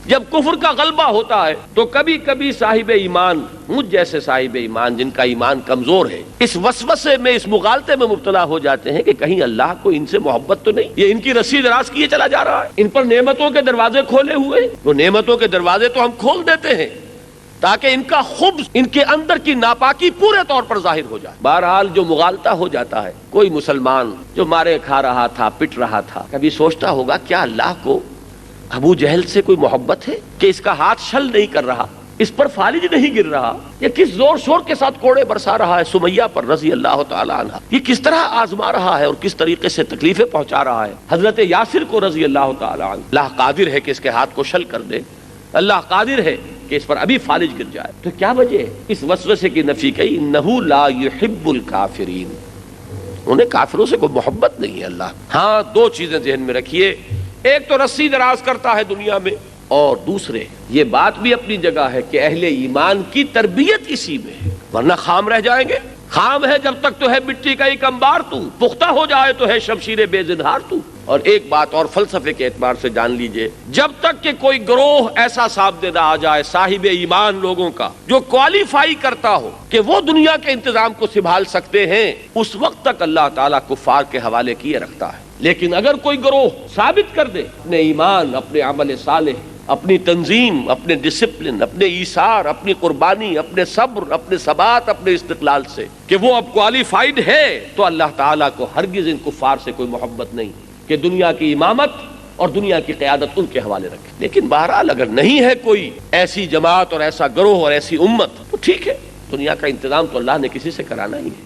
جب کفر کا غلبہ ہوتا ہے تو کبھی کبھی صاحب ایمان، مجھ جیسے صاحب ایمان جن کا ایمان کمزور ہے، اس وسوسے میں، اس مغالطے میں مبتلا ہو جاتے ہیں کہ کہیں اللہ کو ان سے محبت تو نہیں، یہ ان کی رسی دراز کیے چلا جا رہا ہے، ان پر نعمتوں کے دروازے کھولے ہوئے، وہ نعمتوں کے دروازے تو ہم کھول دیتے ہیں تاکہ ان کا خبث، ان کے اندر کی ناپاکی پورے طور پر ظاہر ہو جائے۔ بہرحال جو مغالطہ ہو جاتا ہے، کوئی مسلمان جو مارے کھا رہا تھا، پٹ رہا تھا، کبھی سوچتا ہوگا کیا اللہ کو ابو جہل سے کوئی محبت ہے کہ اس کا ہاتھ شل نہیں کر رہا، اس پر فالج نہیں گر رہا، یہ کس زور شور کے ساتھ کوڑے برسا رہا ہے سمیہ پر رضی اللہ تعالی عنہ، یہ کس طرح آزما رہا ہے اور کس طریقے سے تکلیفیں پہنچا رہا ہے حضرت یاسر کو رضی اللہ تعالی عنہ۔ اللہ قادر ہے کہ اس کے ہاتھ کو شل کر دے، اللہ قادر ہے کہ اس پر ابھی فالج گر جائے۔ تو کیا وجہ ہے؟ اس وسوسے کی نفی کی، انہ لا یحب الکافرین، انہیں کافروں سے کوئی محبت نہیں ہے اللہ۔ ہاں دو چیزیں ذہن میں رکھیے، ایک تو رسی دراز کرتا ہے دنیا میں، اور دوسرے یہ بات بھی اپنی جگہ ہے کہ اہل ایمان کی تربیت اسی میں ہے، ورنہ خام رہ جائیں گے۔ خام ہے جب تک تو ہے مٹی کا ایک انبار تو، پختہ ہو جائے تو ہے شمشیر بے زنہار تو۔ اور ایک بات اور فلسفے کے اعتبار سے جان لیجئے، جب تک کہ کوئی گروہ ایسا سامنے نہ آ جائے صاحب ایمان لوگوں کا جو کوالیفائی کرتا ہو کہ وہ دنیا کے انتظام کو سنبھال سکتے ہیں، اس وقت تک اللہ تعالیٰ کفار کے حوالے کیے رکھتا ہے۔ لیکن اگر کوئی گروہ ثابت کر دے اپنے ایمان، اپنے عمل صالح، اپنی تنظیم، اپنے ڈسپلن، اپنے ایثار، اپنی قربانی، اپنے صبر، اپنے ثبات، اپنے استقلال سے کہ وہ اب کوالیفائڈ ہے، تو اللہ تعالیٰ کو ہرگز ان کفار سے کوئی محبت نہیں کہ دنیا کی امامت اور دنیا کی قیادت ان کے حوالے رکھے۔ لیکن بہرحال اگر نہیں ہے کوئی ایسی جماعت اور ایسا گروہ اور ایسی امت تو ٹھیک ہے، دنیا کا انتظام تو اللہ نے کسی سے کرانا ہی ہے۔